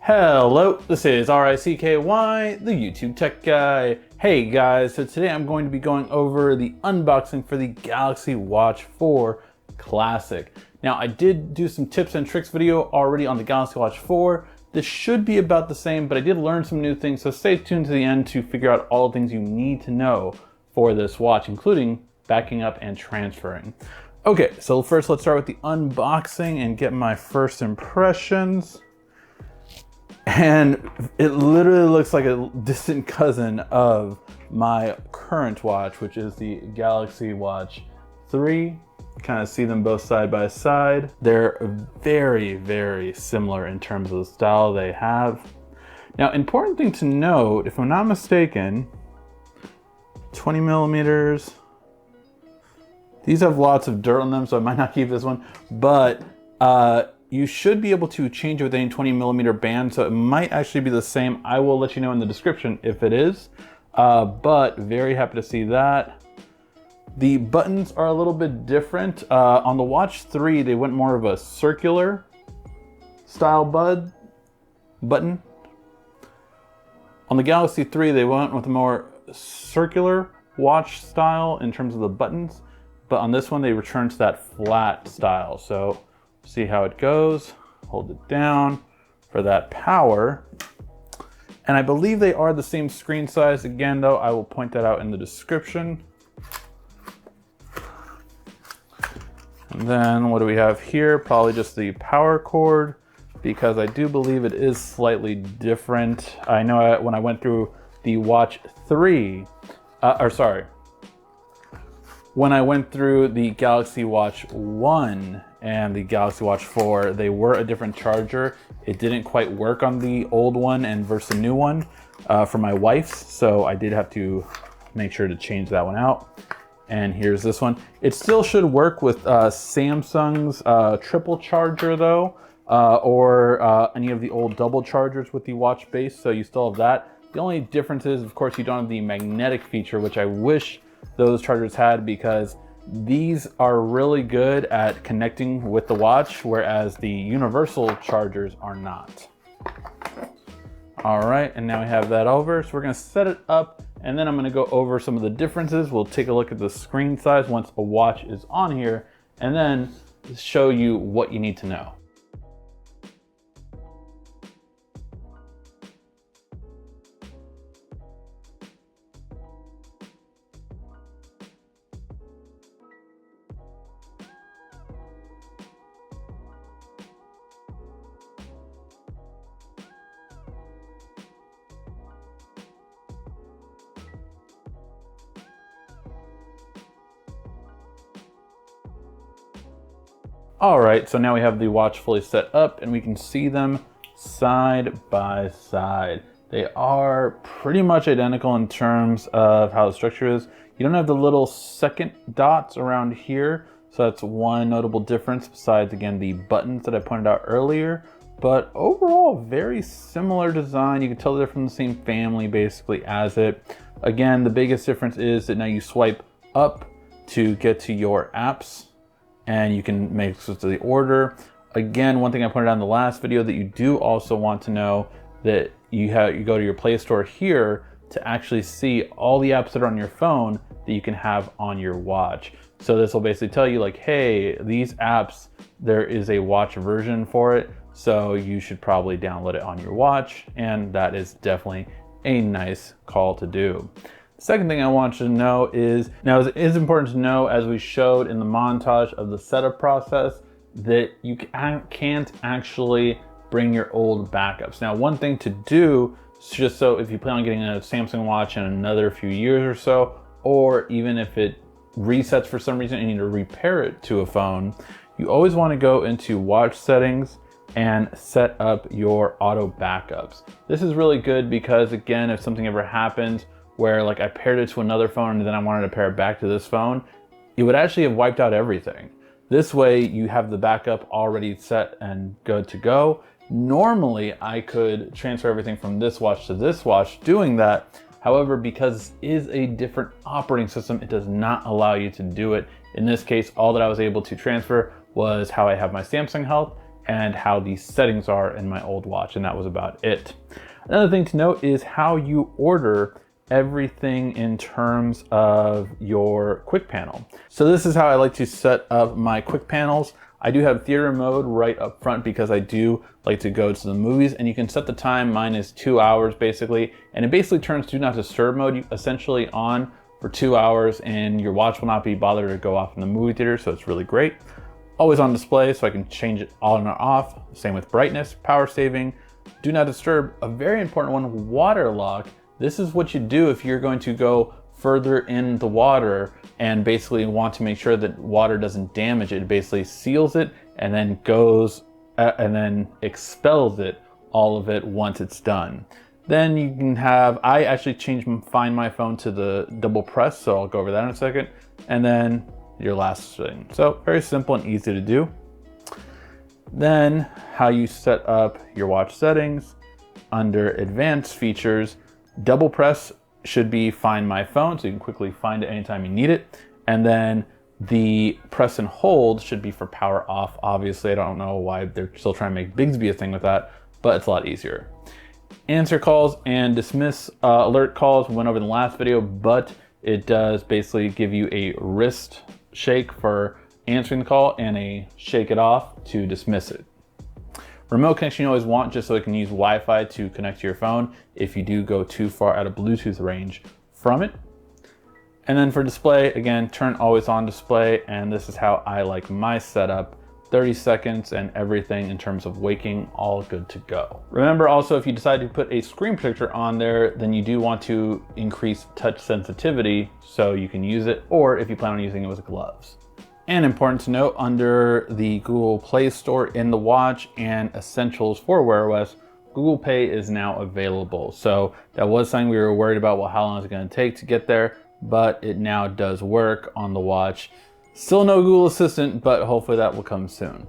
Hello, this is RICKY, the YouTube Tech Guy. Hey guys, so today I'm going to be going over the unboxing for the Galaxy Watch 4 Classic. Now, I did do some tips and tricks video already on the Galaxy Watch 4. This should be about the same, but I did learn some new things, so stay tuned to the end to figure out all the things you need to know for this watch, including backing up and transferring. Okay, so first let's start with the unboxing and get my first impressions. And it literally looks like a distant cousin of my current watch, which is the Galaxy Watch 3. Kind of see them both side by side. They're very, very similar in terms of the style they have. Now, important thing to note, if I'm not mistaken, 20 millimeters. These have lots of dirt on them, so I might not keep this one, but you should be able to change it with any 20 millimeter band, so it might actually be the same. I will let you know in the description if it is, but very happy to see that. The buttons are a little bit different. On the Watch 3, they went more of a circular style button. On the Galaxy 3, they went with a more circular watch style in terms of the buttons, but on this one, they returned to that flat style. So see how it goes, hold it down for that power. And I believe they are the same screen size. Again, though, I will point that out in the description. And then what do we have here? Probably just the power cord, because I do believe it is slightly different. I know when I went through the Watch 3, when I went through the Galaxy Watch 1 and the Galaxy Watch 4, they were a different charger. It didn't quite work on the old one and versus the new one for my wife's, so I did have to make sure to change that one out. And here's this one. It still should work with Samsung's triple charger though, or any of the old double chargers with the watch base, so you still have that. The only difference is, of course, you don't have the magnetic feature, which I wish those chargers had, because these are really good at connecting with the watch, whereas the universal chargers are not. All right, and now we have that over. So we're gonna set it up, and then I'm gonna go over some of the differences. We'll take a look at the screen size once a watch is on here, and then show you what you need to know. All right, so now we have the watch fully set up and we can see them side by side. They are pretty much identical in terms of how the structure is. You don't have the little second dots around here, so that's one notable difference besides, again, the buttons that I pointed out earlier. But overall, very similar design. You can tell they're from the same family basically as it. Again, the biggest difference is that now you swipe up to get to your apps, and you can make switch to the order. Again, one thing I pointed out in the last video that you do also want to know that you go to your Play Store here to actually see all the apps that are on your phone that you can have on your watch. So this will basically tell you like, hey, these apps, there is a watch version for it, so you should probably download it on your watch, and that is definitely a nice call to do. Second thing I want you to know is, now it is important to know, as we showed in the montage of the setup process, that you can't actually bring your old backups. Now, one thing to do, just so if you plan on getting a Samsung watch in another few years or so, or even if it resets for some reason and you need to repair it to a phone, you always want to go into watch settings and set up your auto backups. This is really good because, again, if something ever happens where like I paired it to another phone and then I wanted to pair it back to this phone, it would actually have wiped out everything. This way you have the backup already set and good to go. Normally I could transfer everything from this watch to this watch doing that. However, because it is a different operating system, it does not allow you to do it. In this case, all that I was able to transfer was how I have my Samsung Health and how the settings are in my old watch, and that was about it. Another thing to note is how you order everything in terms of your quick panel. So this is how I like to set up my quick panels. I do have theater mode right up front because I do like to go to the movies, and you can set the time. Mine is 2 hours basically, and it basically turns do not disturb mode essentially on for 2 hours, and your watch will not be bothered to go off in the movie theater, so it's really great. Always on display, so I can change it on or off. Same with brightness, power saving, do not disturb. A very important one, water lock. This is what you do if you're going to go further in the water and basically want to make sure that water doesn't damage it. It basically seals it and then goes and then expels it, all of it, once it's done. Then you can have, I actually Find My Phone to the double press, so I'll go over that in a second. And then your last thing. So very simple and easy to do. Then how you set up your watch settings. Under advanced features, double press should be Find My Phone, so you can quickly find it anytime you need it. And then the press and hold should be for power off. Obviously, I don't know why they're still trying to make Bigsby a thing with that, but it's a lot easier. Answer calls and dismiss alert calls. We went over in the last video, but it does basically give you a wrist shake for answering the call and a shake it off to dismiss it. Remote connection you always want, just so it can use Wi-Fi to connect to your phone if you do go too far out of Bluetooth range from it. And then for display, again, turn always on display, and this is how I like my setup. 30 seconds and everything in terms of waking, all good to go. Remember also, if you decide to put a screen protector on there, then you do want to increase touch sensitivity so you can use it, or if you plan on using it with gloves. And important to note, under the Google Play Store in the watch and Essentials for Wear OS, Google Pay is now available. So that was something we were worried about, well, how long is it going to take to get there? But it now does work on the watch. Still no Google Assistant, but hopefully that will come soon.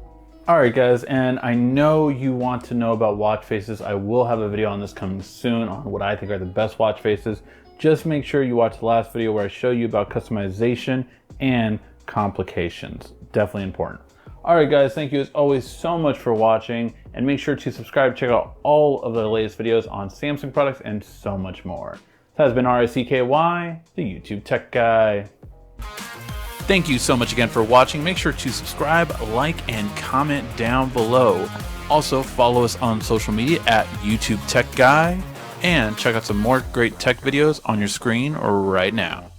All right, guys, and I know you want to know about watch faces. I will have a video on this coming soon on what I think are the best watch faces. Just make sure you watch the last video where I show you about customization and complications. Definitely important. All right, guys, thank you as always so much for watching, and make sure to subscribe, check out all of the latest videos on Samsung products and so much more. This has been RICKY, the YouTube Tech Guy. Thank you so much again for watching. Make sure to subscribe, like, and comment down below. Also, follow us on social media at YouTube Tech Guy, and check out some more great tech videos on your screen right now.